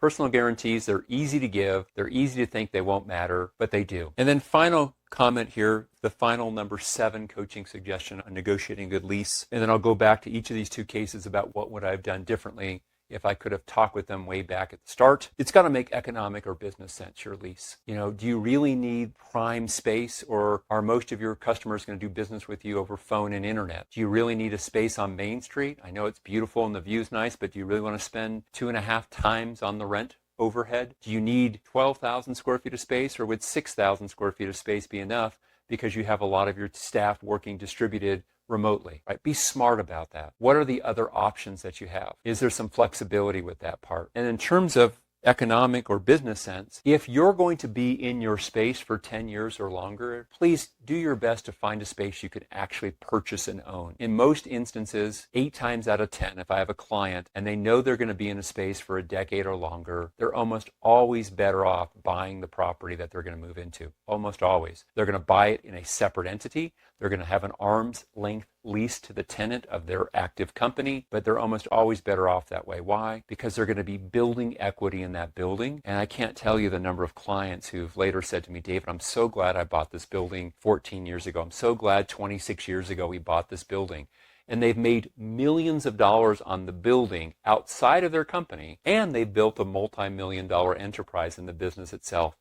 Personal guarantees, they're easy to give, they're easy to think they won't matter, but they do. And then final comment here, the final number 7 coaching suggestion on negotiating a good lease. And then I'll go back to each of these 2 cases about what would I have done differently if I could have talked with them way back at the start. It's got to make economic or business sense, your lease. Do you really need prime space, or are most of your customers going to do business with you over phone and internet? Do you really need a space on Main Street? I know it's beautiful and the view's nice, but do you really want to spend 2.5 times on the rent overhead? Do you need 12,000 square feet of space, or would 6,000 square feet of space be enough because you have a lot of your staff working distributed remotely, right? Be smart about that. What are the other options that you have? Is there some flexibility with that part? And in terms of economic or business sense, if you're going to be in your space for 10 years or longer, please do your best to find a space you can actually purchase and own. In most instances, 8 times out of 10, if I have a client and they know they're going to be in a space for a decade or longer, they're almost always better off buying the property that they're going to move into. Almost always. They're going to buy it in a separate entity. They're going to have an arm's length lease to the tenant of their active company, but they're almost always better off that way. Why? Because they're going to be building equity in that building. And I can't tell you the number of clients who've later said to me, David, I'm so glad I bought this building 14 years ago. I'm so glad 26 years ago we bought this building. And they've made millions of dollars on the building outside of their company, and they've built a multi-million-dollar enterprise in the business itself.